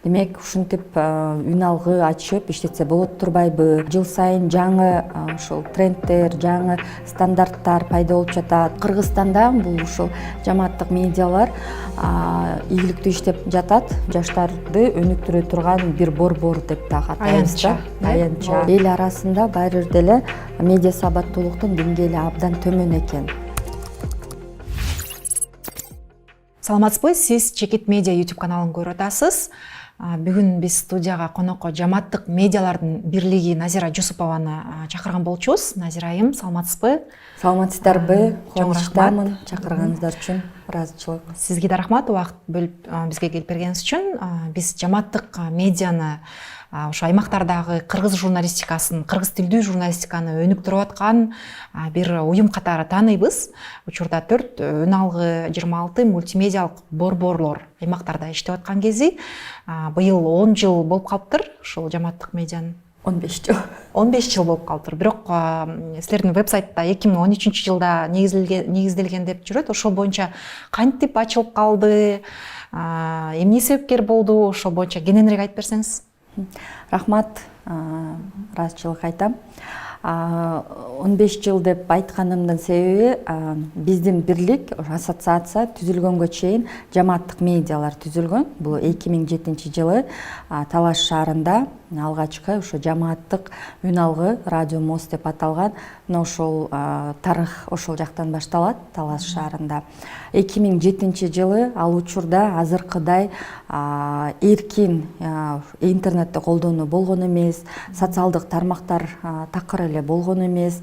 Демек ушинтип үн алгы ачып иштетсе болот турбайбы? Жыл сайын жаңы ушул трендтер, жаңы стандарттар пайда болуп жатат. Кыргызстанда бул ушул жамааттык медиалар ийгиликтүү иштеп жатат. Жаштарды өнүктүрө турган бир борбор деп да атайбыз да. Аянча. Эл арасында баары бир деле медиа сабаттуулуктун деңгээли абдан төмөн экен. Саламатсызбы, сиз Чекит медиа YouTube каналын көрүп атасыз. Бүгүн биз студияга конокко жамааттык медиалардын бирлиги Назира Жусупованы чакырган болчубуз. Назира айым, саламатсызбы? Саламатсыздарбы? Кубанычтамын чакырганыңыздар үчүн. Ыраазычылык. Сизге да рахмат, убакыт бөлүп бизге келип бергениңиз үчүн. Биз жамааттык медианы ошо аймактардагы кыргыз журналистикасын, кыргыз тилдүү журналистиканы өнүктүрүп аткан бир уюм катары тааныйбыз. Учурда 4 өн алгы 26 мультимедиалык борборлор аймактарда иштеп аткан кези быйыл 10 жыл болуп калыптыр ушул жамааттык медианын. 15 жыл. 15 жыл болуп калыптыр. Бирок силердин вебсайтта 2013 жылда негизделген деп жүрөт. Ошол боюнча кантип ачылып калды, эмне себепкер болду, ошол боюнча кененирээк айтып берсеңиз. Рахмат, ыраазычылык айтам. 15 жыл деп айтканымдын себеби биздин бирлик, ассоциация түзүлгөнгө чейин жамааттык медиалар түзүлгөн. Бул 2007 жылы Талаш шаарында алгачкы ошо жамааттык үн алгы радио мост деп аталган. Ошол тарых ошол жактан башталат, Талаш шаарында. 2007 жылы ал учурда азыркыдай эркин интернетти колдонуу болгон эмес, социалдык тармактар такыр эле болгон эмес.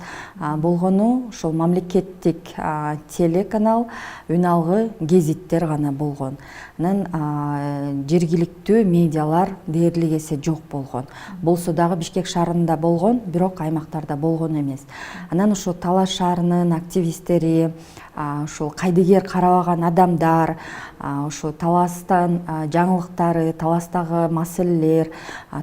Болгону ошол мамлекеттик телеканал, үн алгы гезиттер гана болгон. Анан жергиликтүү медиалар дээрлик эсе жок болгон. Болсо дагы Бишкек шаарында болгон, бирок аймактарда болгон эмес. Анан ошо Талаш шаарынын активисттери, ошол кайдыгер карабаган адамдар, ошо Таластан жаңылыктары, Таластагы маселелер,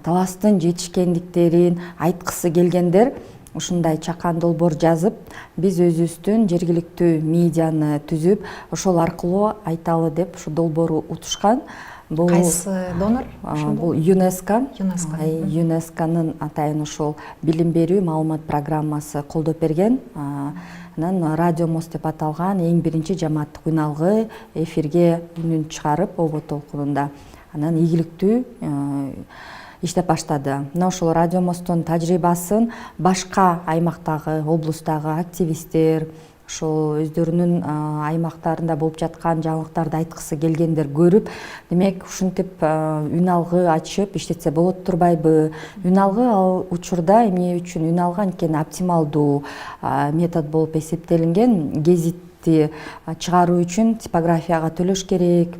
Таластын жетишкендиктерин айткысы келгендер ушундай чакан долбоор жазып, биз өзүбүздүн жергиликтүү медианы түзүп, ошол аркылуу айталы деп ушу долбоору утушкан. Кайсы донор? Бул ЮНЕСКО. ЮНЕСКОнун атайын ошол билим берүү маалымат программасы колдоп берген. Анан радио мост деп аталган эң биринчи жамааттык үн алгы эфирге үнүн чыгарып обо толкунунда. Анан ийгиликтүү иштеп баштады. Мына ошол радио мосттун тажрыйбасын башка аймактагы, облустагы активисттер, ошол өздөрүнүн аймактарында болуп жаткан жаңылыктарды айткысы келгендер көрүп, демек ушинтип үн алгы ачып иштетсе болот турбайбы? Үн алгы ал учурда эмне үчүн үн алгы анткени оптималдуу метод болуп эсептелинген. Гезитти чыгаруу үчүн типографияга төлөш керек.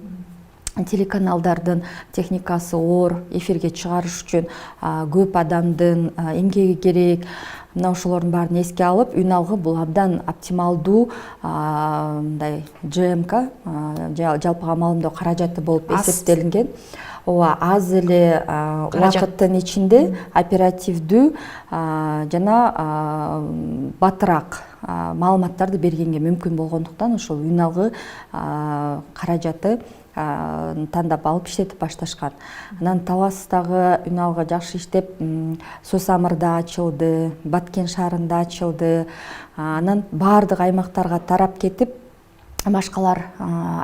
Телеканалдардын техникасы оор, эфирге чыгарыш үчүн көп адамдын эмгеги керек. Мына ошолордун баарын эске алып, үн алгы бул абдан оптималдуу мындай ЖМК, жалпыга маалымдоо каражаты болуп эсептелинген. Ооба, аз эле убакыттын ичинде оперативдүү жана батыраак маалыматтарды бергенге мүмкүн болгондуктан ошол үн алгы каражаты тандап алып иштетип башташкан. Анан Таластагы үн алгы жакшы иштеп, Сусамырда ачылды, Баткен шаарында ачылды. Анан баардык аймактарга тарап кетип, башкалар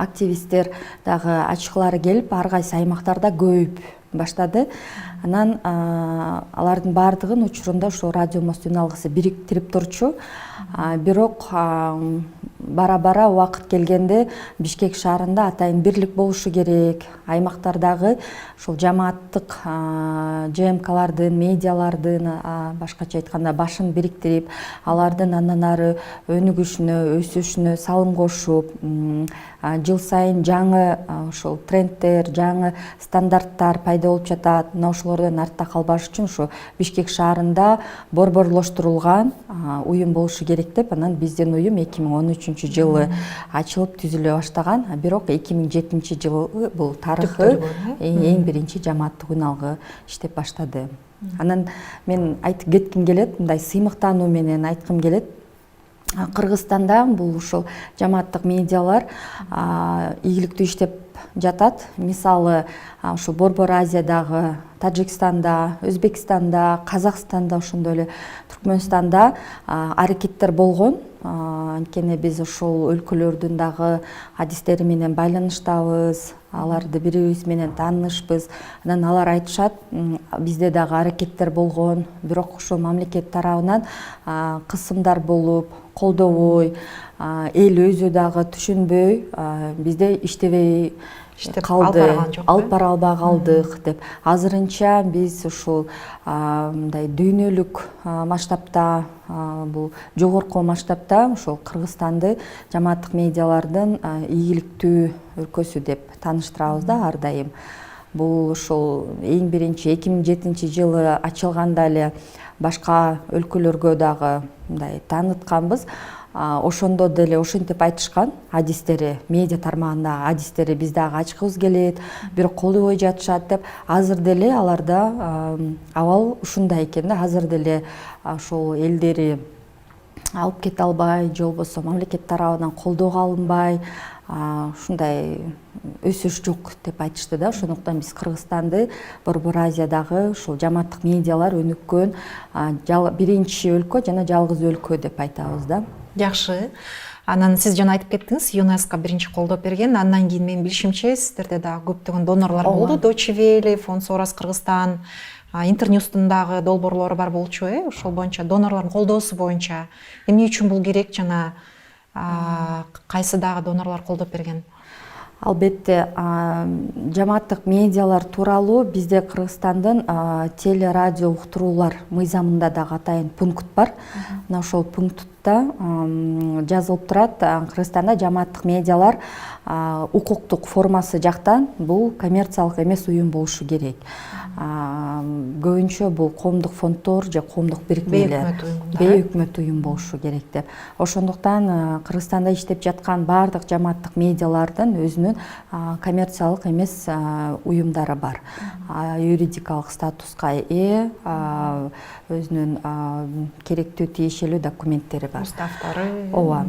активисттер дагы ачкылары келип, ар кайсы аймактарда көбөйүп баштады. Анан алардын баардыгын учурунда ошо радио мост үн алгысы бириктирип турчу. Бирок бара-бара убакыт келгенде Бишкек шаарында атайын бирлик болушу керек. Аймактардагы ушул жамааттык ЖМКлардын, медиалардын, башкача айтканда башын бириктирип, алардын андан ары өнүгүшүнө, өсүшүнө салым кошуп, жыл сайын жаңы ошол трендтер, жаңы стандарттар пайда болуп жатат. Мына ошолордон артта калбаш үчүн ушу Бишкек шаарында борборлоштурулган уюм болушу керек деп, анан биздин уюм 2013 жылы ачылып түзүлө баштаган. Бирок 2007 жылы бул тарыхы эң биринчи жамааттык үн алгы иштеп баштады. Анан мен айтып кетким келет, мындай сыймыктануу менен айткым келет. Кыргызстанда бул ушул жамааттык медиалар ийгиликтүү иштеп жатат. Мисалы, ошо Борбор Азиядагы Тажикстанда, Өзбекстанда, Казакстанда, ошондой эле Түркмөнстанда аракеттер болгон. Анткени биз ошол өлкөлөрдүн дагы адистери менен байланыштабыз, аларды бири-бирибиз менен таанышпыз. Анан алар айтышат, бизде дагы аракеттер болгон, бирок ошол мамлекет тарабынан кысымдар болуп, колдобой, эл өзү дагы түшүнбөй, бизде иштебей калды, алып бара албай калдык деп. Азырынча биз ушул мындай дүйнөлүк масштабта, бул жогорку масштабта ошол Кыргызстанды жамааттык медиалардын ийгиликтүү өлкөсү деп тааныштырабыз да ар дайым. Бул ушул эң биринчи 2007-жылы ачылганда эле башка өлкөлөргө дагы мындай таанытканбыз. Ошондо деле ошентип айтышкан адистери, медиа тармагындагы адистери, биз дагы ачкыбыз келет, бирок колдобой жатышат деп. Азыр деле аларда абал ушундай экен да, азыр деле ошол элдери алып кете албай, же болбосо мамлекет тарабынан колдоого алынбай, ушундай өсүш жок деп айтышты да. Ошондуктан биз Кыргызстанды Борбор Азиядагы ушул жамааттык медиалар өнүккөн биринчи өлкө жана жалгыз өлкө деп айтабыз да. Жакшы. Анан сиз жана айтып кеттиңиз, ЮНЕСКО биринчи колдоп берген. Андан кийин менин билишимче сиздерде дагы көптөгөн донорлор болду. Deutsche Welle, Фонд Сорос Кыргызстан, Интерньюстун дагы долбоорлору бар болчу, ошол боюнча донорлордун колдоосу боюнча эмне үчүн бул керек жана кайсы дагы донорлор колдоп берген? Албетте, жамааттык медиалар тууралуу бизде Кыргызстандын теле радио уктуруулар мыйзамында дагы атайын пункт бар. Мына ошол пунктта жазылып турат, Кыргызстанда жамааттык медиалар укуктук формасы жактан бул коммерциялык эмес уюм болушу керек. Көбүнчө бул коомдук фонддор же коомдук бирикмелер, бейөкмөт уюм болушу керек деп. Ошондуктан Кыргызстанда иштеп жаткан баардык жамааттык медиалардын өзүнүн коммерциялык эмес уюмдары бар. Юридикалык статуска ээ, өзүнүн керектүү тиешелүү документтери бар. Уставдары. Ооба.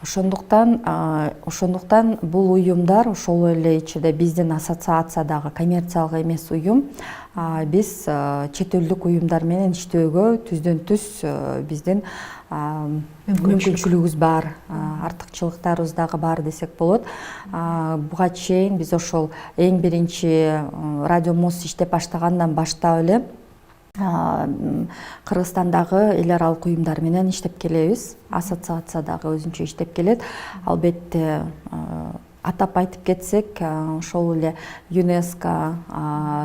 Ошондуктан бул уюмдар ошол эле ичинде биздин ассоциациядагы коммерциялык эмес уюм, биз чет элдик уюмдар менен иштөөгө түздөн түз биздин мүмкүнчүлүгүбүз бар, артыкчылыктарыбыз дагы бар десек болот. Буга чейин биз ошол эң биринчи Радио МОЗ иштеп баштагандан баштап эле Кыргызстандагы эл аралык уюмдар менен иштеп келебиз. Ассоциация дагы өзүнчө иштеп келет. Албетте атап айтып кетсек, ошол эле ЮНЕСКО,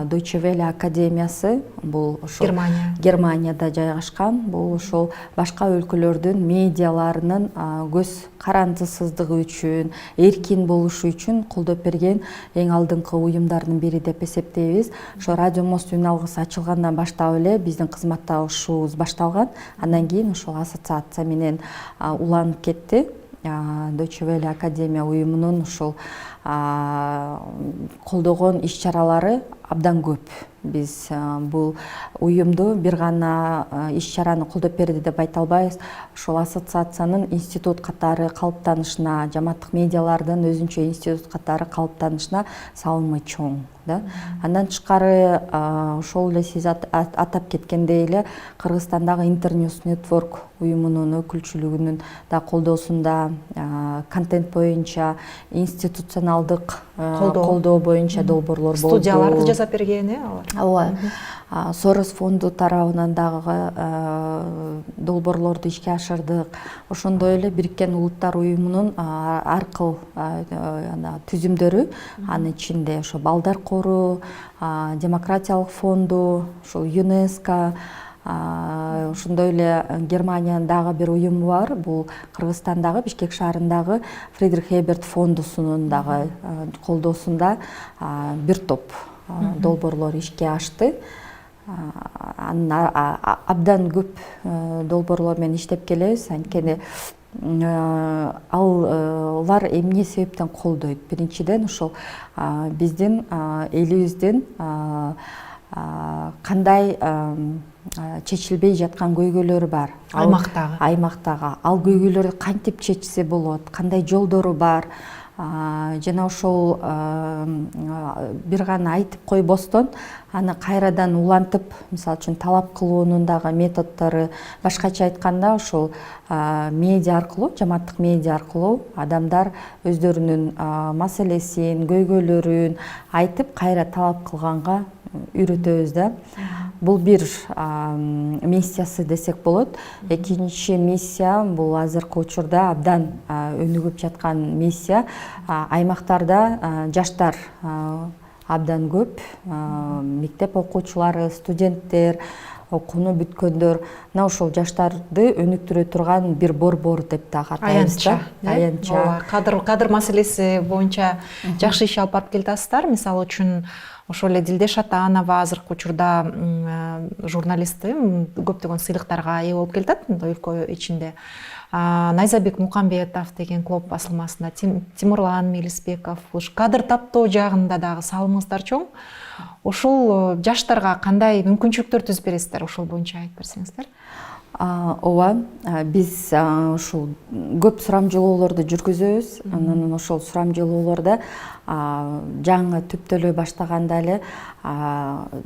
Deutsche Welle академиясы, бул ошол Германияда жайгашкан, бул ошол башка өлкөлөрдүн медиаларынын көз карандысыздыгы үчүн, эркин болушу үчүн колдоп берген эң алдыңкы уюмдардын бири деп эсептейбиз. Ошо Радио МОЗ үналгысы ачылгандан баштап эле биздин кызматташуубуз башталган. Андан кийин ошол ассоциация менен уланып кетти. Deutsche Welle академия уюмунун ушул колдогон иш-чаралары абдан көп. Биз бул уюмду бир гана иш-чараны колдоп берди деп айта албайбыз. Ошол ассоциациянын институт катары калыптанышына, жамааттык медиалардын өзүнчө институт катары калыптанышына салымы чоң. Андан тышкары ошол эле сиз атап кеткендей эле Кыргызстандагы Интерньюс Network уюмунун өкүлчүлүгүнүн да колдоосунда контент боюнча институционалдык колдоо боюнча долбоорлор болду. Студияларды жасап берген, Ооба. Сорос фонду тарабынан дагы долбоорлорду ишке ашырдык. Ошондой эле Бириккен Улуттар уюмунун ар кыл түзүмдөрү, анын ичинде ошо Балдар кору, Демократиялык фонду, ошол ЮНЕСКО, ошондой эле Германиянын дагы бир уюму бар. Бул Кыргызстандагы Бишкек шаарындагы Фридрих Эберт фондусунун дагы колдоосунда бир топ долбоорлор ишке ашты. Абдан көп долбоорлор менен иштеп келебиз. Анткени алар эмне себептен колдойт? Биринчиден ошол биздин элибиздин кандай чечилбей жаткан көйгөйлөрү бар. Аймактагы. Ал көйгөйлөрдү кантип чечсе болот? Кандай жолдору бар? жана ошол бир гана айтып койбостон аны кайрадан улантып, мисалы үчүн талап кылуунун дагы методдору, башкача айтканда ошол медиа аркылуу, жамааттык медиа аркылуу адамдар өздөрүнүн маселесин, көйгөйлөрүн айтып, кайра талап кылганга үйрөтөбүз да. Бул бир миссиясы десек болот. Экинчи миссия бул азыркы учурда абдан өнүгүп жаткан миссия. Аймактарда жаштар абдан көп, мектеп окуучулары, студенттер, окууну бүткөндөр, мына ошол жаштарды өнүктүрө турган бир борбор деп дагы атайбыз да. Аянтча. Кадр маселеси боюнча жакшы иш алып барып келатасыздар. Мисалы үчүн ошол эле Дилдеш Атанова азыркы учурда журналисти көптөгөн сыйлыктарга ээ болуп келатат өлкө ичинде. Найзабек Мукамбетов деген клуб басылмасында, Тимурлан Мелисбеков, кадр таптоо жагында дагы салымыңыздар чоң. Ошол жаштарга кандай мүмкүнчүлүктөр түзүп бересиздер, ошол боюнча айтып берсеңиздер. Ооба, биз ушул көп сурамжылоолорду жүргүзөбүз. Анан ошол сурамжылоолордо жаңы түптөлө баштаганда эле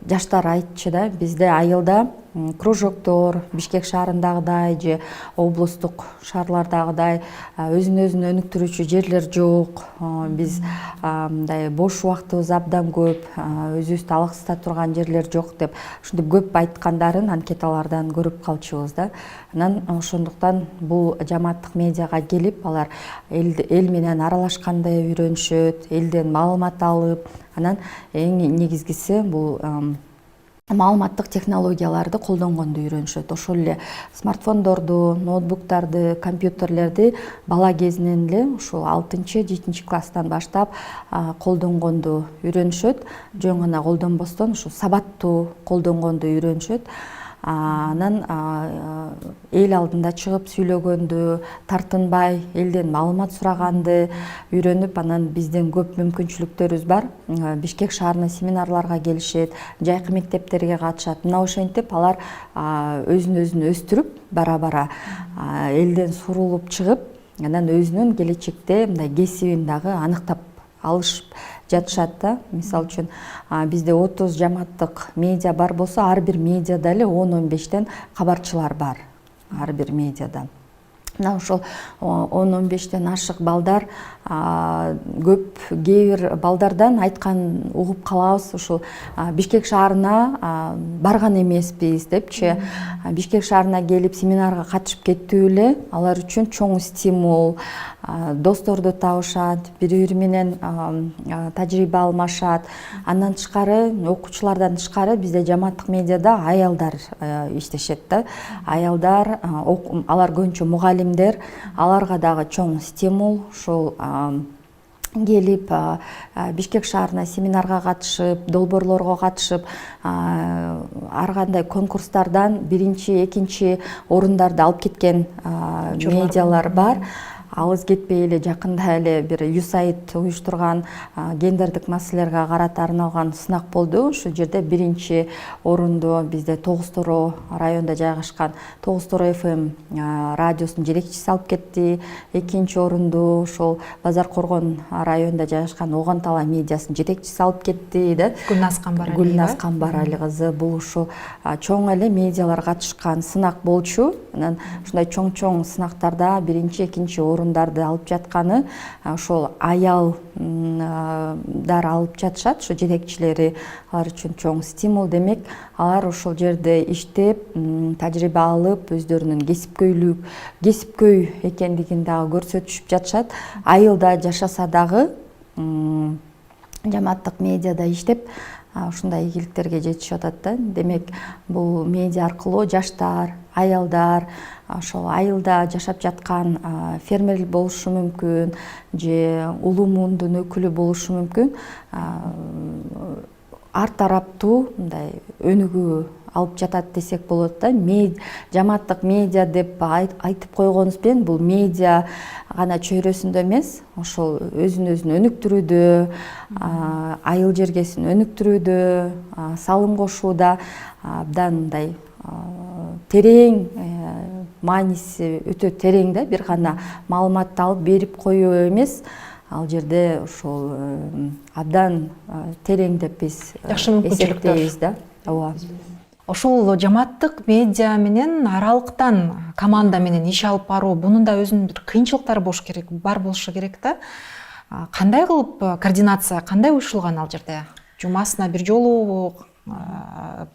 жаштар айтчу да, бизде айылда кружоктор Бишкек шаарындагыдай же облустук шаарлардагыдай өзүн өнүктүрүүчү жерлер жок. Биз мындай бош убактыбыз абдан көп, өзүбүздү алаксыта турган жерлер жок деп ушинтип көп айткандарын анкеталардан көрүп калчубуз да. Анан ошондуктан бул жамааттык медиага келип, алар эл менен аралашканды үйрөнүшөт, элден маалымат алып, анан эң негизгиси бул маалыматтык технологияларды колдонгонду үйрөнүшөт. Ошол эле смартфондорду, ноутбуктарды, компьютерлерди бала кезинен эле ушул 6-7 класстан баштап колдонгонду үйрөнүшөт. Жөн гана колдонбостон ушу сабаттуу колдонгонду үйрөнүшөт. Анан эл алдында чыгып сүйлөгөндү, тартынбай элден маалымат сураганды үйрөнүп, анан бизден көп мүмкүнчүлүктөрүбүз бар. Бишкек шаарына семинарларга келишет, жайкы мектептерге катышат. Мына ошентип алар өзүн өстүрүп, бара-бара элден сурулуп чыгып, анан өзүнүн келечекте мындай кесибин дагы аныктап алышып жатышат да. Мисалы үчүн бизде 30 жамааттык медиа бар болсо, ар бир медиада эле 10-15тен кабарчылар бар. Ар бир медиада. Мына ошол 10-15тен ашык балдар көп, кээ бир балдардан айткан угуп калабыз. Ушул Бишкек шаарына барган эмеспиз депчи. Бишкек шаарына келип семинарга катышып кеттүү эле алар үчүн чоң стимул. Досторду табышат, бири-бири менен тажрыйба алмашат. Андан тышкары, окуучулардан тышкары бизде жамааттык медиада аялдар иштешет да. Аялдар, алар көбүнчө мугалимдер, аларга дагы чоң стимул. Ушул келип Бишкек шаарына семинарга катышып, долбоорлорго катышып, ар кандай конкурстардан 1-2 орундарды алып кеткен медиалар бар. Алыс кетпей эле жакында эле бир USAID уюштурган гендердик маселелерге карата арналган сынак болду. Ушул жерде 1 орунду бизде Тогуз Тороо районунда жайгашкан Тогуз Тороо FM радиосунун жетекчиси алып кетти. 2 орунду ошол Базар Коргон районунда жайгашкан Оган Тала медиасынын жетекчиси алып кетти да. Гүлназ Камбарали кызы. Бул ушул чоң эле медиалар катышкан сынак болчу. Анан ушундай чоң сынактарда 1-2 орундарды алып жатканы ошол аялдар алып жатышат, ошо жетекчилери. Алар үчүн чоң стимул. Демек, алар ошол жерде иштеп, тажрыйба алып, өздөрүнүн кесипкөй экендигин дагы көрсөтүшүп жатышат. Айылда жашаса дагы жамааттык медиада иштеп ушундай ийгиликтерге жетишип атат да. Демек, бул медиа аркылуу жаштар, аялдар, ошол айылда жашап жаткан фермер болушу мүмкүн, же улуу муундун өкүлү болушу мүмкүн. Ар тараптуу мындай өнүгүү алып жатат десек болот да. Жамааттык медиа деп айтып койгонубуз менен бул медиа гана чөйрөсүндө эмес, ошол өзүн өнүктүрүүдө, айыл жергесин өнүктүрүүдө, салым кошууда абдан мындай терең, мааниси өтө терең да. Бир гана маалыматты алып берип коюу эмес, ал жерде ошол абдан терең деп биз жакшы мүмкүнчүлүктөр эсептейбиз да. Ооба. Ошол жамааттык медиа менен аралыктан команда менен иш алып баруу, бунун да өзүнүн бир кыйынчылыктары бар болушу керек да. Кандай кылып координация, кандай уюшулган ал жерде? Жумасына бир жолу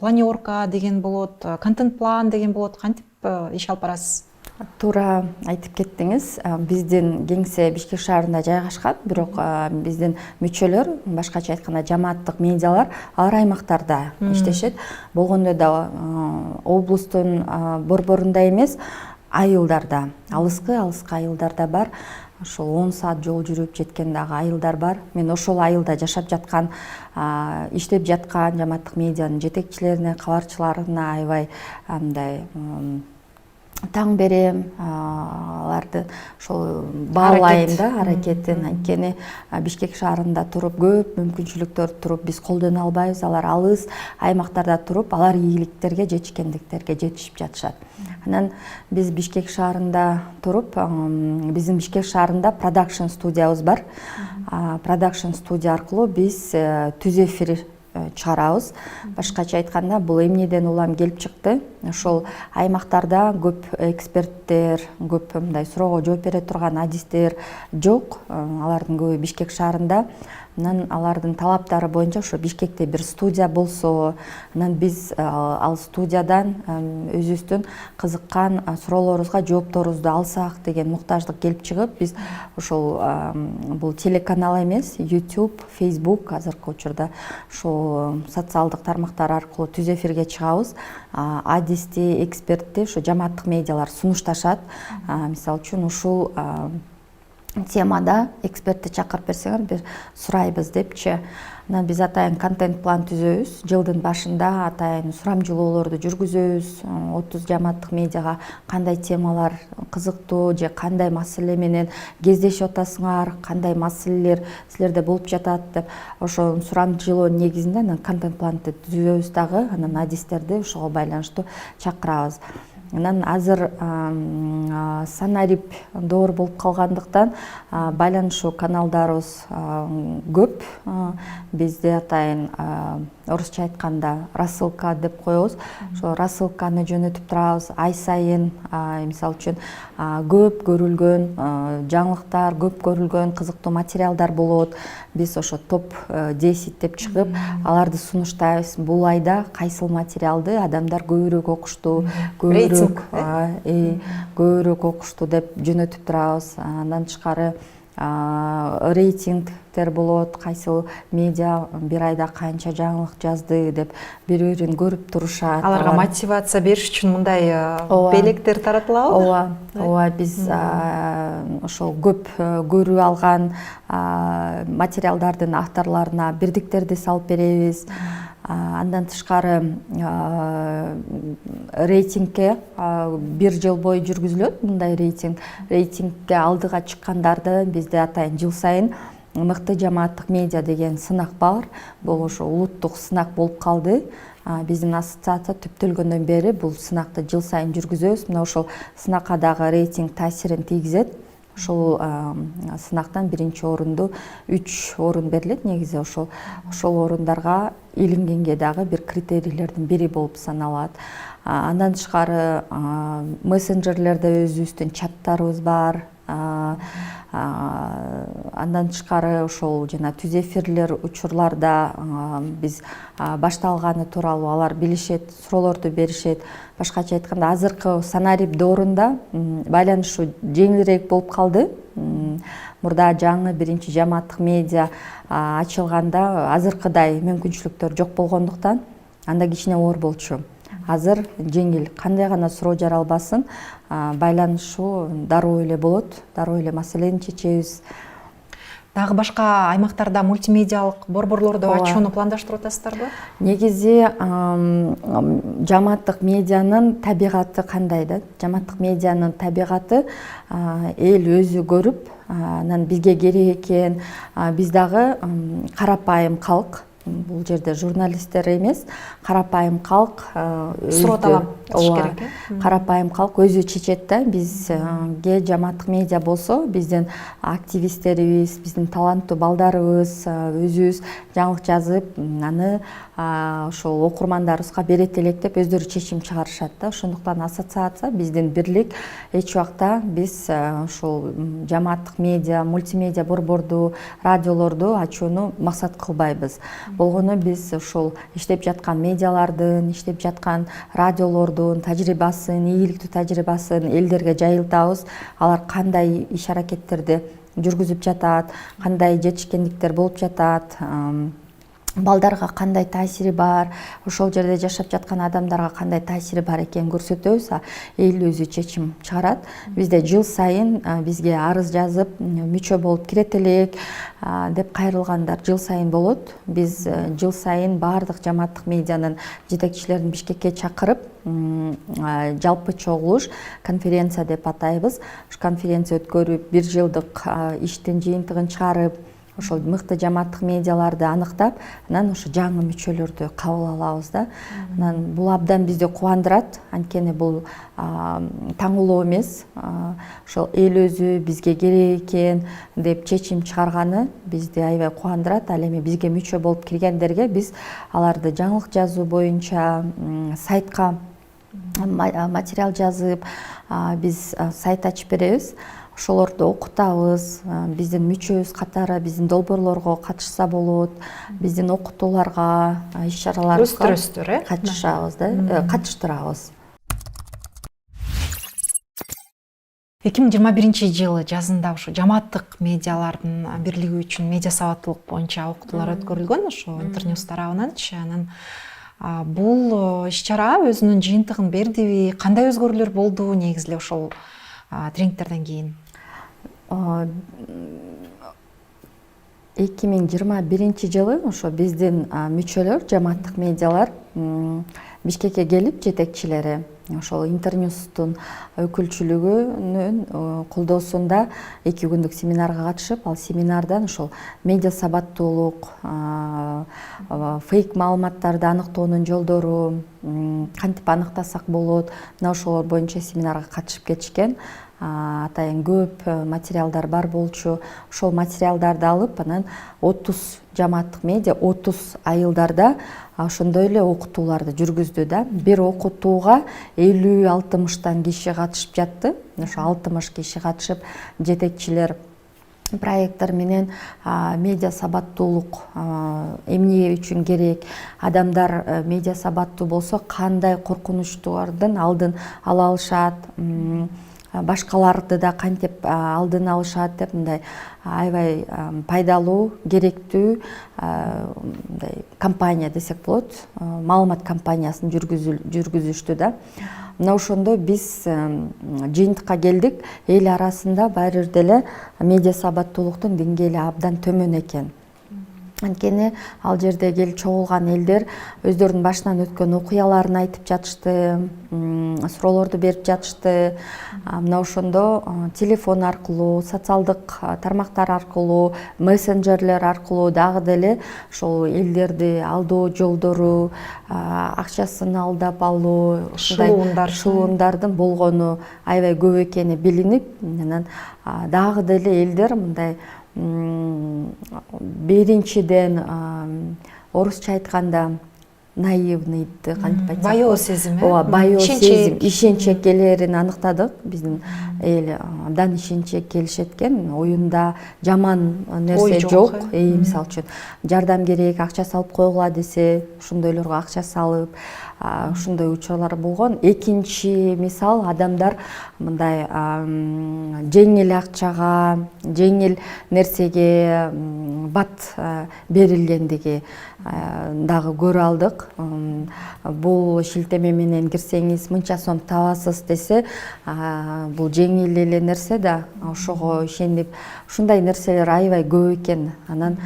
планерка деген болот, контент план деген болот. Кантип иш алып барасыз? Туура айтып кеттиңиз. Биздин кеңсе Бишкек шаарында жайгашкан, бирок биздин мүчөлөр, башкача айтканда жамааттык медиалар ар аймактарда иштешет. Болгондо да облустун борборунда эмес, айылдарда, алыскы айылдарда бар. Ошол 10 саат жол жүрүп жеткен дагы айылдар бар. Мен ошол айылда жашап жаткан, иштеп жаткан жамааттык медианын жетекчилерине, кабарчыларына аябай андай таң берем, аларды ошол баалайм да аракетин. Анткени Бишкек шаарында туруп көп мүмкүнчүлүктөр туруп биз колдоно албайбыз. Алар алыс аймактарда туруп, алар ийгиликтерге, жетишкендиктерге жетишип жатышат. Анан биз Бишкек шаарында туруп, биздин Бишкек шаарында продакшн студиябыз бар. Продакшн студия аркылуу биз түз эфир чыгарабыз. Башкача айтканда, бул эмнеден улам келип чыкты? Ошол аймактарда көп эксперттер, көп мындай суроого жооп бере турган адистер жок. Алардын көбү Бишкек шаарында. Анан алардын талаптары боюнча ошо Бишкекте бир студия болсо, анан биз ал студиядан өзүбүздүн кызыккан суроолорубузга жоопторубузду алсак деген муктаждык келип чыгып, биз ошол бул телеканал эмес, YouTube, Facebook азыркы учурда ошол социалдык тармактар аркылуу түз эфирге чыгабыз. Адисти, экспертти ошо жамааттык медиалар сунушташат. Мисалы үчүн ушул темада экспертти чакырып берсеңер, бир сурайбыз депчи. Анан биз атайын контент план түзөбүз. Жылдын башында атайын сурамжылоолорду жүргүзөбүз. 30 жамааттык медиага кандай темалар кызыктуу же кандай маселе менен кездешип атасыңар, кандай маселелер силерде болуп жатат деп ошол сурамжылоо негизинде анан контент планды түзөбүз дагы. Анан адистерди ошого байланыштуу чакырабыз. Анан азыр санарип доор болуп калгандыктан байланышуу каналдарыбыз көп. Бизде атайын орусча айтканда рассылка деп коебуз. Ошо рассылканы жөнөтүп турабыз. Ай сайын, мисалы үчүн, көп көрүлгөн жаңылыктар, көп көрүлгөн кызыктуу материалдар болот. Биз ошо топ 10 деп чыгып, аларды сунуштайбыз. Бул айда кайсыл материалды адамдар көбүрөөк окушту, көбүрөөк окушту деп жөнөтүп турабыз. Андан тышкары рейтингтер болот, кайсыл медиа бир айда канча жаңылык жазды деп бири-бирин көрүп турушат. Аларга мотивация бериш үчүн мындай белектер таратылабы? Ооба, биз ошол көп көрүү алган материалдардын авторлоруна бирдиктерди салып беребиз. Андан тышкары рейтингке бир жыл бою жүргүзүлөт. Мындай рейтингке алдыга чыккандарды бизде атайын жыл сайын мыкты жамааттык медиа деген сынак бар. Бул ошо улуттук сынак болуп калды. Биздин ассоциация түптөлгөндөн бери бул сынакты жыл сайын жүргүзөбүз. Мына ошол сынакка дагы рейтинг таасирин тийгизет. Ошол сынактан биринчи орунду 3 орун берилет. Негизи ошол орундарга илингенге дагы бир критерийлердин бири болуп саналат. Андан тышкары мессенджерлерде өзүбүздүн чаттарыбыз бар. Андан тышкары ошол жана түз эфирлер учурларда биз башталганы тууралуу алар билишет, суроолорду беришет. Башкача айтканда, азыркы санарип доорунда байланышуу жеңилирээк болуп калды. Мурда жаңы биринчи жамааттык медиа ачылганда азыркыдай мүмкүнчүлүктөр жок болгондуктан анда кичине оор болчу. Азыр жеңил, кандай гана суроо жаралбасын, байланышуу дароо эле болот, дароо эле маселени чечебиз. Дагы башка аймактарда мультимедиалык борборлорду ачууну пландаштырып атасыздарбы? Негизи жамааттык медианын табигаты кандай да? Жамааттык медианын табигаты эл өзү көрүп, анан бизге керек экен. Биз дагы карапайым калк, бул жерде журналисттер эмес, карапайым калк суроо талап этиш керек. Карапайым калк өзү чечет да. Бизге жамааттык медиа болсо, биздин активисттерибиз, биздин таланттуу балдарыбыз өзүбүз жаңылык жазып, аны ошол окурмандарыбызга берет элек деп өздөрү чечим чыгарышат да. Ошондуктан ассоциация, биздин бирлик эч убакта биз ошол жамааттык медиа, мультимедиа борборду, радиолорду ачууну максат кылбайбыз. Болгону биз ошол иштеп жаткан медиалардын, иштеп жаткан радиолордун тажрыйбасын, ийгиликтүү тажрыйбасын элдерге жайылтабыз. Алар кандай иш аракеттерди жүргүзүп жатат, кандай жетишкендиктер болуп жатат, балдарга кандай таасири бар, ошол жерде жашап жаткан адамдарга кандай таасири бар экенин көрсөтөбүз. Эл өзү чечим чыгарат. Бизде жыл сайын бизге арыз жазып, мүчө болуп кирет элек деп кайрылгандар жыл сайын болот. Биз жыл сайын баардык жамааттык медианын жетекчилерин Бишкекке чакырып, жалпы чогулуш, конференция деп атайбыз. Ушу конференция өткөрүп, 1 жылдык иштин жыйынтыгын чыгарып, ошол мыкты жамааттык медиаларды аныктап, анан ошо жаңы мүчөлөрдү кабыл алабыз да. Анан бул абдан бизди кубандырат, анткени бул таңылоо эмес, ошол эл өзү бизге керек экен деп чечим чыгарганы бизди аябай кубандырат. Ал эми бизге мүчө болуп киргендерге биз аларды жаңылык жазуу боюнча сайтка материал жазып, биз сайт ачып беребиз. Ошолорду окутабыз, биздин мүчөбүз катары биздин долбоорлорго катышса болот, биздин окутууларга, иш-чараларыбызга өстүрөсүздөр, катышабыз да, катыштырабыз. 2021-жылы жазында ушу жамааттык медиалардын бирлиги үчүн медиа сабаттуулук боюнча окутуулар өткөрүлгөн, ошо Интерньюз тарабынанчы. Анан бул иш-чара өзүнүн жыйынтыгын бердиби? Кандай өзгөрүүлөр болду негизи эле ошол тренингтерден кийин? 2021 жылы ошо биздин мүчөлөр, жамааттык медиалар Бишкекке келип, жетекчилери ошол Интерньюздун өкүлчүлүгүнүн колдоосунда 2 күндүк семинарга катышып, ал семинардан ошол медиа сабаттуулук, фейк маалыматтарды аныктоонун жолдору, кантип аныктасак болот, мына ошолор боюнча семинарга катышып кетишкен. Атайын көп материалдар бар болчу. Ошол материалдарды алып, анан 30 жамааттык медиа 30 айылдарда ошондой эле окутууларды жүргүздү да. Бир окутууга 50-60 киши катышып жатты. Ошо 60 киши катышып, жетекчилер проекттер менен медиа сабаттуулук эмне үчүн керек, адамдар медиа сабаттуу болсо кандай коркунучтардын алдын ала алышат, башкаларды да кантип алдын алышат деп, мындай аябай пайдалуу, керектүү компания десек болот, маалымат компаниясын жүргүзүштү да. Мына ошондо биз жыйынтыкка келдик. Эл арасында баары бир деле медиа сабаттуулуктун деңгээли абдан төмөн экен. Анткени ал жерде келип чогулган элдер өздөрүнүн башынан өткөн окуяларын айтып жатышты, суроолорду берип жатышты. Мына ошондо телефон аркылуу, социалдык тармактар аркылуу, мессенджерлер аркылуу дагы деле ошол элдерди алдоо жолдору, акчасын алдап алуу, шылуундардын болгону аябай көп экени билинип, анан дагы деле элдер мындай биринчиден орусча айтканда наивный, кантип айтсак, баяоо сезим, ооба, баяоо сезим, ишенчеккелерин аныктадык. Биздин эл абдан ишенчек келишет экен. Оюнда жаман нерсе жок. Мисалы үчүн жардам керек, акча салып койгула десе, ошондойлорго акча салып, ушундай учурлар болгон. Экинчи мисал, адамдар мындай жеңил акчага, жеңил нерсеге бат берилгендиги дагы көрө алдык. Бул шилтеме менен кирсеңиз мынча сом табасыз десе, бул жеңил эле нерсе да, ошого ишенип, ушундай нерселер аябай көп экен. Анан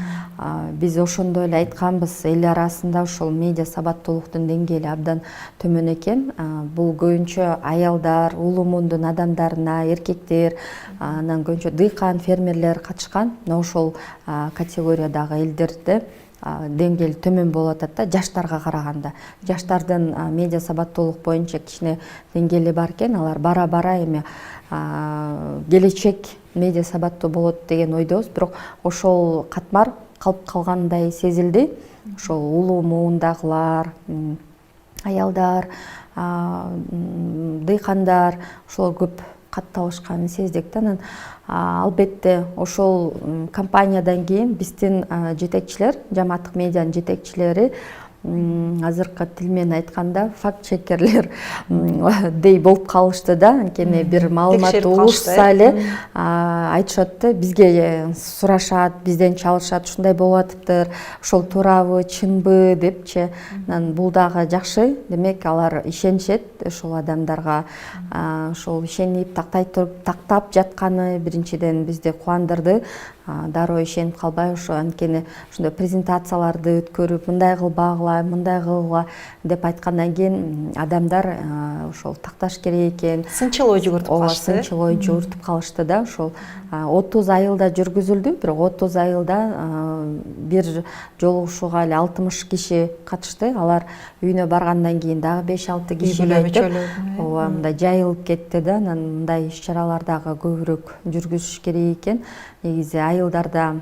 биз ошондой эле айтканбыз, эл арасында ошол медиа сабаттуулуктун деңгээли абдан төмөн экен. Бул көбүнчө аялдар, улуу-мундун адамдарына, эркектер, анан көбүнчө дыйкан, фермерлер катышкан. Ошол категориядагы элдерди деңгээли төмөн болуп атат да жаштарга караганда. Жаштардын медиа сабаттуулук боюнча кичине деңгээли бар экен. Алар бара эми келечек медиа сабаттуу болот деген ойдобуз. Бирок ошол катмар калып калгандай сезилди. Ошол улуу муундагылар, аялдар, дыйкандар ошол көп катталышканын сездик да. Анан албетте ошол кампаниядан кийин биздин жетекчилер, жамааттык медианын жетекчилери азыркы тил менен айтканда факт чекерлер дей болуп калышты да. Анткени бир маалымат угушса эле айтышат да, бизге сурашат, бизден чалышат, ушундай болуп атыптыр, ошол туурабы, чынбы депчи. Анан бул дагы жакшы. Демек алар ишенишет ошол адамдарга. Ошол ишенип тактап жатканы биринчиден бизди кубандырды. Дароо ишенип калбай, ошо анткени ушундай презентацияларды өткөрүп, мындай кылбагыла, мындай кылгыла деп айткандан кийин адамдар ошол такташ керек экен. Сынчыл ой жүгүртүп калышты. Сынчыл ой жүгүртүп калышты да. Ошол 30 айылда жүргүзүлдү, бирок 30 айылда бир жолугушууга эле 60 киши катышты. Алар үйүнө баргандан кийин дагы 5-6 кишиге айтып, ооба, мындай жайылып кетти да. Анан мындай иш-чаралар дагы көбүрөөк жүргүзүш керек экен. Негизи айылдарда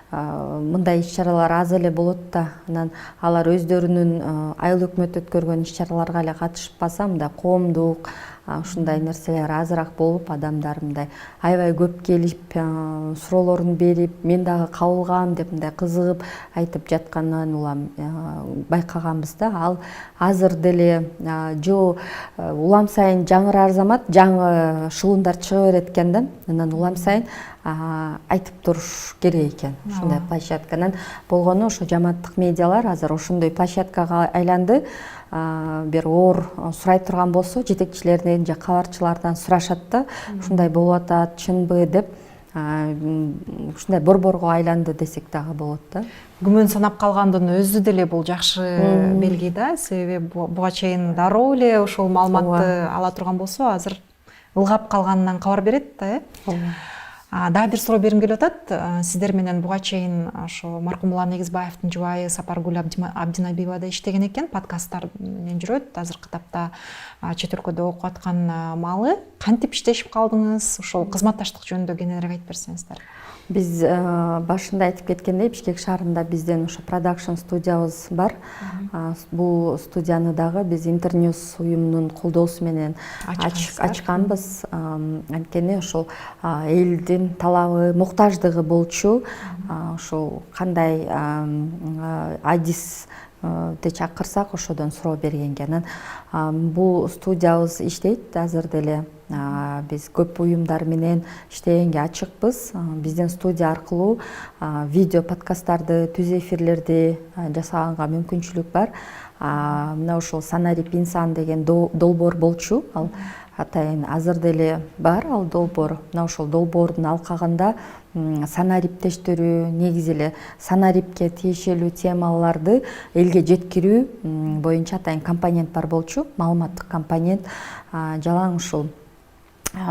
мындай иш-чаралар аз эле болот да. Анан алар өздөрүнүн айыл өкмөт өткөргөн иш-чараларга эле катышпаса, мындай коомдук ушундай нерселер азыраак болуп, адамдар мындай аябай көп келип, суроолорун берип, мен дагы кабылгам деп мындай кызыгып айтып жатканын улам байкаганбыз да. Ал азыр деле улам сайын жаңырар замат, жаңы шылуундар чыга берет экен да. Анан улам сайын айтып туруш керек экен ушундай площадканан болгону. Ошо жамааттык медиалар азыр ошондой площадкага айланды. Бир оор сурай турган болсо, жетекчилерден же кабарчылардан сурашат да, ушундай болуп атат, чынбы деп. Ушундай борборго айланды десек дагы болот да. Күмөн санап калгандын өзү деле бул жакшы белги да. Себеби буга чейин дароо эле ошол маалыматты ала турган болсо, азыр ылгап калганынан кабар берет да. Дагы бир суроо бергим келип атат. Сиздер менен буга чейин ошо маркум Улан Эгизбаевдин жубайы Сапаргүл Абдинабиева да иштеген экен, подкасттар менен жүрөт. Азыркы тапта чет өлкөдө окуп аткан маалы. Кантип иштешип калдыңыз? Ошол кызматташтык жөнүндө кененирээк айтып берсеңиздер. Биз башында айтып кеткендей, Бишкек шаарында бизден ошо продакшн студиябыз бар. Бул студияны дагы биз Интерньюз уюмунун колдоосу менен ачканбыз. Анткени ошол элдин талабы, муктаждыгы болчу. Ошол кандай адис де чакырсак ошодон суроо бергенге. Анан бул студиябыз иштейт азыр деле. Биз көп уюмдар менен иштегенге ачыкпыз. Биздин студия аркылуу видео подкасттарды, түз эфирлерди жасаганга мүмкүнчүлүк бар. Мына ошол Санарип инсан деген долбоор болчу. Ал атайын азыр деле бар ал долбоор. Мына ошол долбоордун алкагында санариптештөрү, негизи эле санарипке тиешелүү темаларды элге жеткирүү боюнча атайын компонент бар болчу. Маалыматтык компонент. Жалаң ушул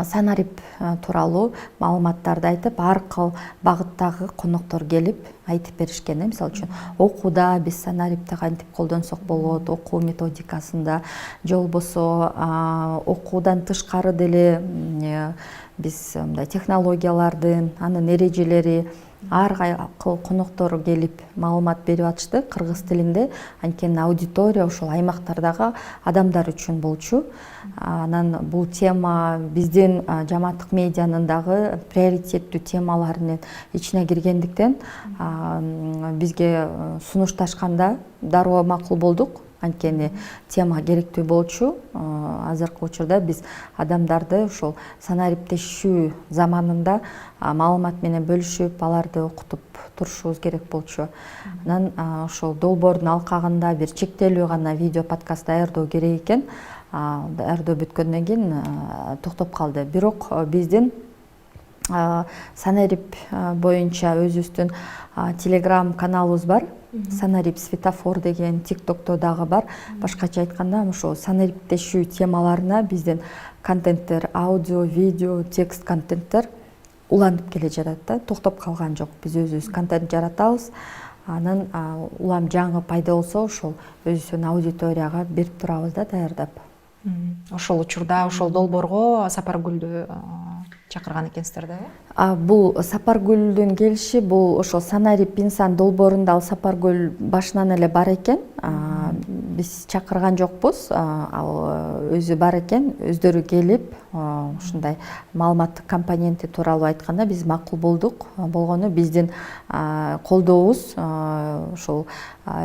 санарип тууралуу маалыматтарды айтып, ар кыл багыттагы коноктор келип айтып беришкен. Мисалы үчүн окууда биз санарипти кантип колдонсок болот, окуу методикасында, же болбосо окуудан тышкары деле биз мындай технологиялардын, анын эрежелери, ар кыл коноктор келип маалымат берип атышты кыргыз тилинде. Анткени аудитория ошол аймактардагы адамдар үчүн болчу. Анан бул тема биздин жамааттык медианын дагы приоритеттүү темаларынын ичине киргендиктен бизге сунушташканда дароо макул болдук. Анткени тема керектүү болчу. Азыркы учурда биз адамдарды ошол санариптешүү заманында маалымат менен бөлүшүп, аларды окутуп турушубуз керек болчу. Анан ошол долбоордун алкагында бир чектелүү гана видео подкаст даярдоо керек экен. Даярдоо бүткөндөн кийин токтоп калды. Бирок биздин Санарип боюнча өзүбүздүн телеграм каналыбыз бар. Санарип светофор деген тиктокто дагы бар. Башкача айтканда ошо санариптешүү темаларына биздин контенттер, аудио, видео, текст контенттер уланып келе жатат да, токтоп калган жок. Биз өзүбүз контент жаратабыз. анан улам жаңы пайда болсо ошол өзүнүн аудиторияга берип турабыз да даярдап. Ошол учурда ошол долбоорго Сапаргүлдү чакырган экенсиздер да, э? Бул Сапаргүлдүн келиши, бул ошол Санари Пинсан долбоорунда ал Сапаргүл башынан эле бар экен. Биз чакырган жокпуз, ал өзү бар экен, өздөрү келип ушундай маалыматтык компоненти тууралуу айтканда биз макул болдук. Болгону биздин колдообуз ошол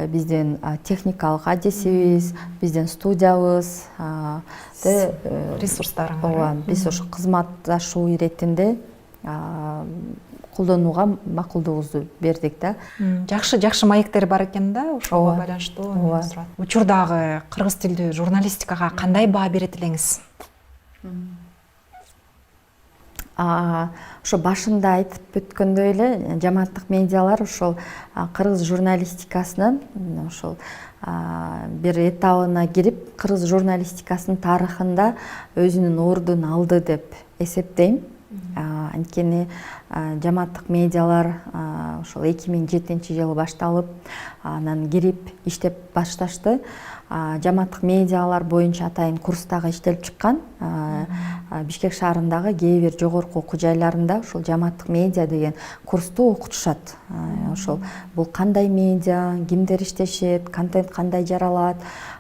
биздин техникалык аддесибиз, биздин студиябыз, ресурстарыңар. ооба, биз ошо кызматташуу иретинде колдонууга макулдугубузду бердик да. Жакшы маектер бар экен да, ошого байланыштуу ооба. сурат. Учурдагы кыргыз тилдүү журналистикага кандай баа берет элеңиз? Ошо башында айтып өткөндөй эле, жамааттык медиалар ошол кыргыз журналистикасынын ошол бир этабына кирип, кыргыз журналистикасынын тарыхында өзүнүн ордун алды деп эсептейм. Анткени жамааттык медиалар ошол 2007-жылы башталып, анан кирип иштеп башташты. Жамааттык медиалар боюнча атайын курстагы иштелип чыккан. Бишкек шаарындагы кээ бир жогорку окуу жайларында ошол жамааттык медиа деген курсту окутушат. Ошол бул кандай медиа, кимдер иштешет, контент кандай жаралат,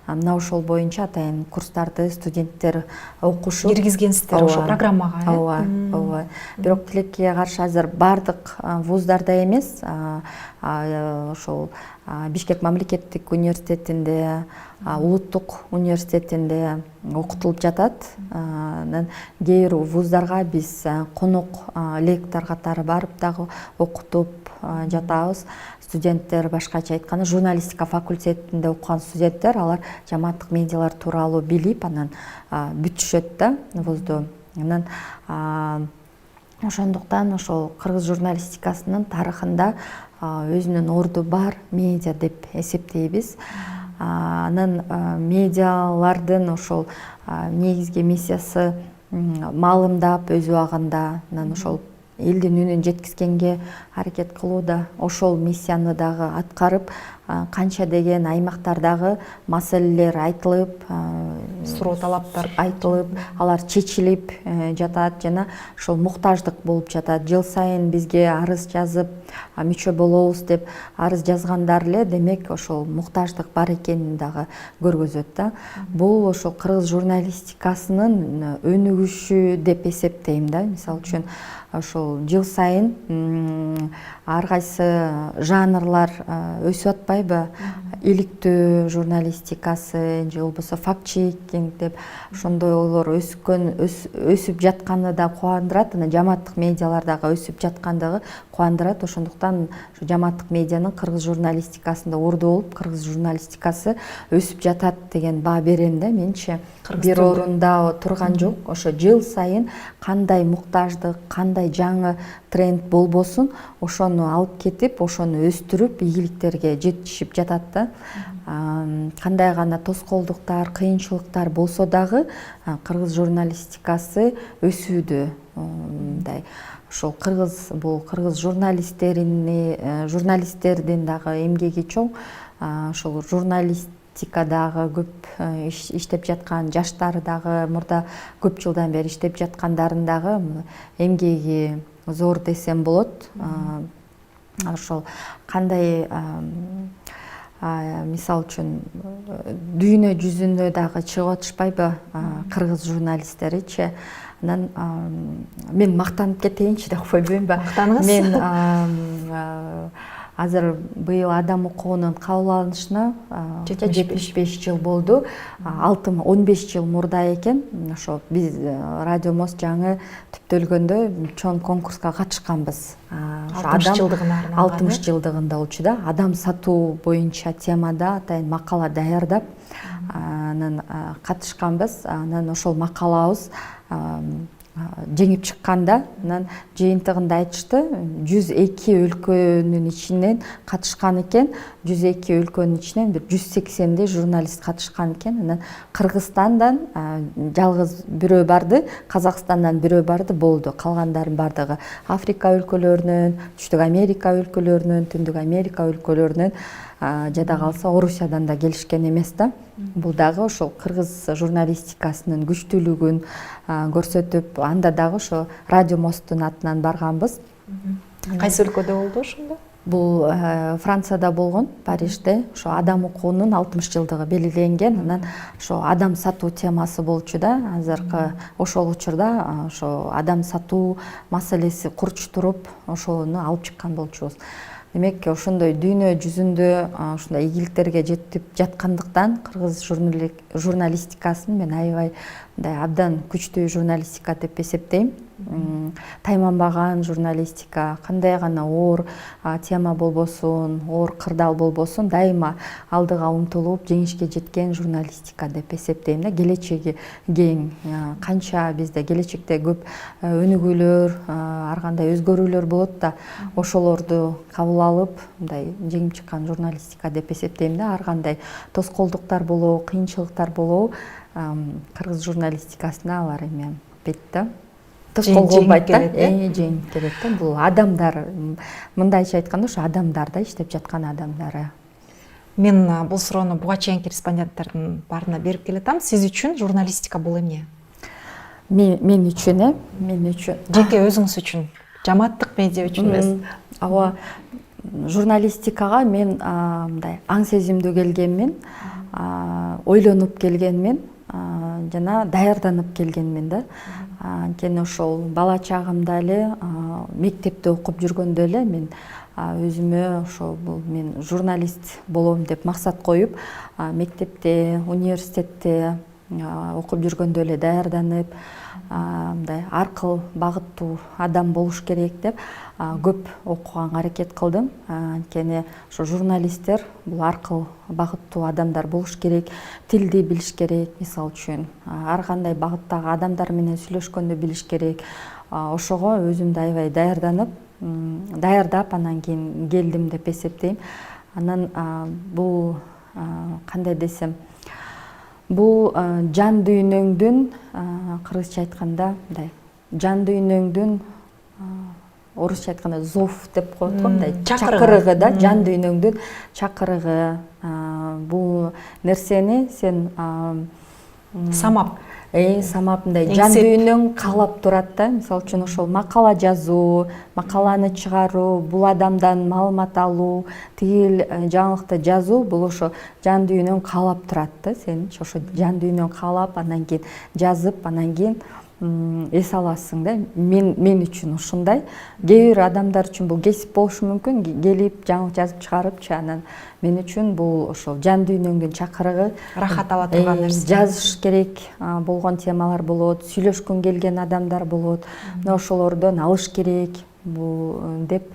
мына ошол боюнча атайын курстарды студенттер окушуп киргизгенсиздер ошол программага, э? Ооба. Бирок тилекке каршы азыр бардык вуздарда эмес, ошол Бишкек мамлекеттик университетинде, улуттук университетинде окутулуп жатат. Анан кээ бир вуздарга биз конок лектор катары барып дагы окутуп жатабыз. Студенттер, башкача айтканда, журналистика факультетинде окуган студенттер, алар жамааттык медиалар тууралуу билип, анан бүтүшөт да вузду. Анан ошондуктан ошол кыргыз журналистикасынын тарыхында өзүнүн орду бар медиа деп эсептейбиз. Анан медиалардын ошол негизги миссиясы маалымдап, өз убагында анан ошол элдин үнүн жеткизгенге аракет кылууда. Ошол миссияны дагы аткарып, канча деген аймактардагы маселелер айтылып, суроо талаптар айтылып, алар чечилип жатат жана ошол муктаждык болуп жатат. Жыл сайын бизге арыз жазып, мүчө болобуз деп арыз жазгандар эле, демек ошол муктаждык бар экенин дагы көргөзөт да. Бул ошол кыргыз журналистикасынын өнүгүшү деп эсептейм да. Мисалы үчүн ошол жыл сайын ар кайсы жанрлар өсүп атпайбы? Иликтөө журналистикасы же болбосо факт-чекинг деп ошондойлор өсүп жатканы да кубандырат. Анан жамааттык медиалар дагы өсүп жаткандыгы кубандырат. Ошондуктан жамааттык медианын кыргыз журналистикасында орду болуп, кыргыз журналистикасы өсүп жатат деген баа берем да. Менчи бир орунда турган жок. Ошо жыл сайын кандай муктаждык, кандай жаңы тренд болбосун, ошону алып кетип, ошону өстүрүп, ийгиликтерге жетишип жатат да. Кандай гана тоскоолдуктар, кыйынчылыктар болсо дагы кыргыз журналистикасы өсүүдө. Мындай ошол кыргыз журналисттердин дагы эмгеги чоң. Ошол журналистикадагы көп иштеп жаткан жаштар дагы, мурда көп жылдан бери иштеп жаткандардын дагы эмгеги зор десем болот. Ошол кандай мисалы үчүн дүйнө жүзүндө дагы чыгып атышпайбы кыргыз журналисттеричи. Анан мен мактанып кетейинчи деп койбоймбу? Мактаныгыз. Мен азыр быйыл адам укугунун кабыл алынышына 75 жыл болду. 15 жыл мурда экен. Ошо биз Радио Мост жаңы түптөлгөндө чоң конкурска катышканбыз. 60 жылдыгына арналган. 60 жылдыгында болчу да. Адам сатуу боюнча темада атайын макала даярдап, анан катышканбыз. Анан ошол макалабыз жеңип чыкканда анан жыйынтыгында айтышты 102 өлкөнүн ичинен катышкан экен, 102 өлкөнүн ичинен бир 180 журналист катышкан экен. Анан Кыргызстандан жалгыз бирөө барды, Казакстандан бирөө барды, болду. Калгандардын бардыгы Африка өлкөлөрүнөн, Түштүк Америка өлкөлөрүнөн, Түндүк Америка өлкөлөрүнөн, жада калса Орусиядан да келишкен эмес да. Бул дагы ошол кыргыз журналистикасынын күчтүүлүгүн көрсөтүп, анда дагы ошо Радио Мосттун атынан барганбыз. Кайсы өлкөдө болду ошондо? Бул Францияда болгон, Парижде. Ошо адам укуунун 60 жылдыгы белгиленген. Анан ошо адам сатуу темасы болчу да. Азыркы ошол учурда ошо адам сатуу маселеси курч туруп, ошону алып чыккан болчубуз. Демек, ошондой дүйнө жүзүндө ушундай ийгиликтерге жетип жаткандыктан кыргыз журналистикасын мен аябай мындай абдан күчтүү журналистика деп эсептейм. Тайманбаган журналистика, кандай гана оор тема болбосун, оор кырдаал болбосун, дайыма алдыга умтулуп жеңишке жеткен журналистика деп эсептейм да. Келечеги кең, канча бизде келечекте көп өнүгүүлөр, ар кандай өзгөрүүлөр болот да, ошолорду кабыл алып, мындай жеңип чыккан журналистика деп эсептейм да. Ар кандай тоскоолдуктар болобу, кыйынчылыктар болобу, кыргыз журналистикасына алар эме бет да. Тоскоол болбойт да, жеңип келет да. Бул адамдар, мындайча айтканда, ошо адамдар да, иштеп жаткан адамдар. Мен бул суроону буга чейин корреспонденттардын баарына берип келатам. Сиз үчүн журналистика бул эмне? Мен үчүн, Жеке өзүңүз үчүн, жамааттык медиа үчүн эмес. Ооба, журналистикага мен мындай аң сезимдүү келгенмин, ойлонуп келгенмин, жана даярданып келгенмин да. Анткени ошол бала чагымда эле, мектепте окуп жүргөндө эле мен өзүмө ошо бул мен журналист болом деп максат коюп, мектепте, университетте окуп жүргөндө эле даярданып, мындай аркыл багыттуу адам болуш керек деп көп окуганга аракет кылдым. Анткени ошо журналисттер бул аркыл багыттуу адамдар болуш керек, тилди билиш керек, мисалы үчүн ар кандай багыттагы адамдар менен сүйлөшкөндү билиш керек. Ошого өзүмдү аябай даярдап анан кийин келдим деп эсептейм. Анан бул кандай десем, бул жан дүйнөңдүн, кыргызча айтканда мындай жан дүйнөңдүн, орусча айтканда зов деп коет го, мындай чакырыгы да, жан дүйнөңдүн чакырыгы. Бул нерсени сен Самап, мындай жан дүйнөң каалап турат да. Мисалы үчүн ошол макала жазуу, макаланы чыгаруу, бул адамдан маалымат алуу, тигил жаңылыкты жазуу, бул ошо жан дүйнөң каалап турат да. Сен ошо жан дүйнөң каалап, анан кийин жазып, анан кийин эс аласың да. Мен үчүн ушундай. Кээ бир адамдар үчүн бул кесип болушу мүмкүн, келип жаңылык жазып чыгарыпчы. Анан мен үчүн бул ошол жан дүйнөңдүн чакырыгы, рахат ала турган нерсе. Жазыш керек болгон темалар болот, сүйлөшкүн келген адамдар болот. Ошолордон алыш керек бул деп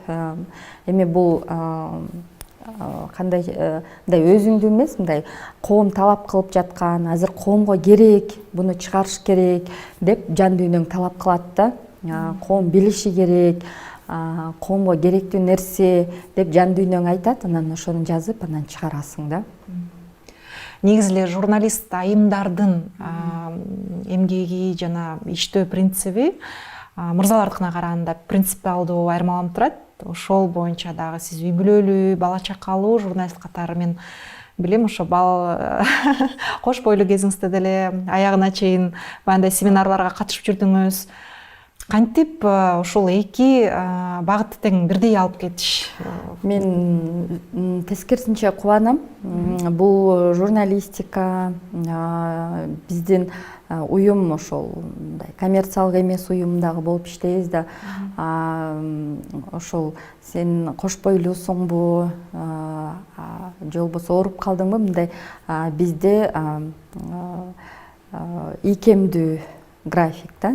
эми бул кандай мындай өзүңдү эмес, мындай коом талап кылып жаткан, азыр коомго керек, буну чыгарыш керек деп жан дүйнөң талап кылат да. Коом билиши керек, коомго керектүү нерсе деп жан дүйнөң айтат, анан ошону жазып, анан чыгарасың да. Негизи эле журналист айымдардын эмгеги жана иштөө принциби мырзалардыкына караганда принципиалдуу айырмаланып турат. Ошол боюнча дагы сиз үй бүлөлүү, бала чакалуу журналист катары мен билем, ошо кош бойлуу кезиңизде деле аягына чейин баягындай семинарларга катышып жүрдүңүз. Кантип ушул эки багытты тең бирдей алып кетиш? Мен тескерисинче кубанам. Бул журналистика биздин уюм ошол коммерциялык эмес уюмдагы болуп иштейбиз да. Ошол сен кош бойлуусуңбу, же болбосо ооруп калдыңбы, мындай бизде ийкемдүү график да.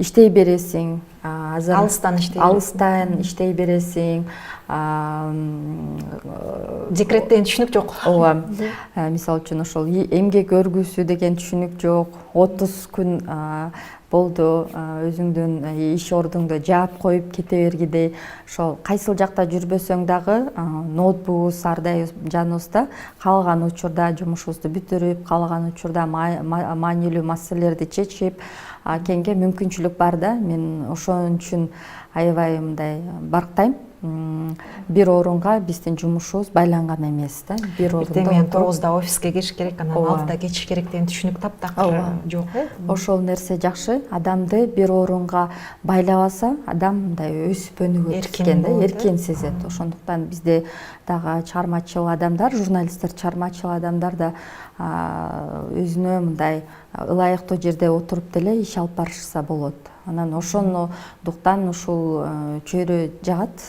Иштей бересиң, азыр Алыстан иштей алыстан иштей бересиң. Декреттен түшүнүк жок. Ооба. Мисалы үчүн ошол эмгек өргүүсү деген түшүнүк жок. 30 күн болду өзүңдүн иш ордуңду жаап коюп кете бергидей. Ошол кайсыл жакта жүрбөсөң дагы ноутбугубуз ар дайым жаныбызда. Каалаган учурда жумушубузду бүтүрүп, каалаган учурда маанилүү маселелерди чечип, кеңге мүмкүнчүлүк бар да. Мен ошон үчүн аябай мындай барктайм. Бир орунга биздин жумушубуз байланган эмес да. Бир орунда Эртең менен 9-да офиске кириш керек, анан 6-да кетиш керек деген түшүнүк таптакыр жок. Ошол нерсе жакшы. Адамды бир орунга байлабаса, адам мындай өсүп өнүгөт экен да, эркин сезет. Ошондуктан бизде дагы чыгармачыл адамдар, журналисттер, чыгармачыл адамдар да өзүнө мындай ылайыктуу жерде отуруп деле иш алып барышса болот. Анан ошондуктан ушул чөйрө жагат.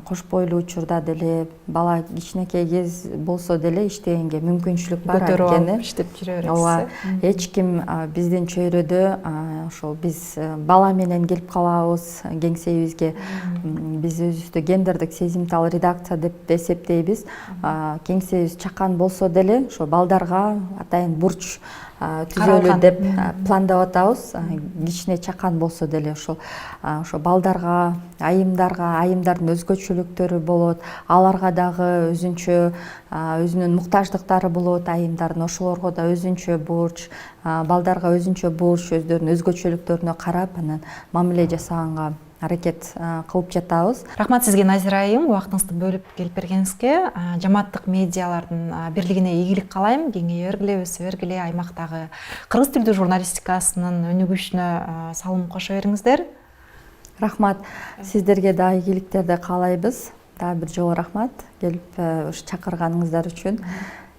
Кош бойлуу учурда деле бала кичинекей кез болсо деле иштегенге мүмкүнчүлүк бар экен. Иштеп жүрө бересиз. Ооба. Эч ким биздин чөйрөдө ошол биз бала менен келип калабыз кеңсебизге. Биз өзүбүздү гендердик сезимтал редакция деп эсептейбиз. Кеңсебиз чакан болсо деле ошо балдарга атайын бурч түзөлүү деп пландап атабыз. Кичине чакан болсо деле ошо балдарга, айымдардын өзгөчөлүктөрү болот. Аларга дагы өзүнчө өзүнүн муктаждыктары болот. Айымдардын ошолорго да өзүнчө бурч, балдарга өзүнчө бурч, өздөрүнүн өзгөчөлүктөрүнө карап анан мамиле жасаганга аракет кылып жатабыз. Рахмат сизге, Назира айым, убактыңызды бөлүп келип бергениңизге. Жамааттык медиалардын бирлигине ийгилик каалайм. Кеңейе бергиле, өсө бергиле, аймактагы кыргыз тилдүү журналистикасынын өнүгүшүнө салым кошо бериңиздер. Рахмат. Сиздерге да ийгиликтерди каалайбыз. Дагы бир жолу рахмат келип чакырганыңыздар үчүн.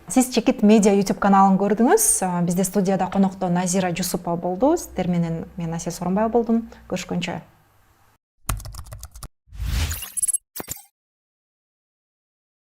Сиз Чекит медиа YouTube каналын көрдүңүз. Бизде студияда конокто Назира Жусупова болду. Сиздер менен мен Асия Сооронбаева болдум. Көрүшкөнчө.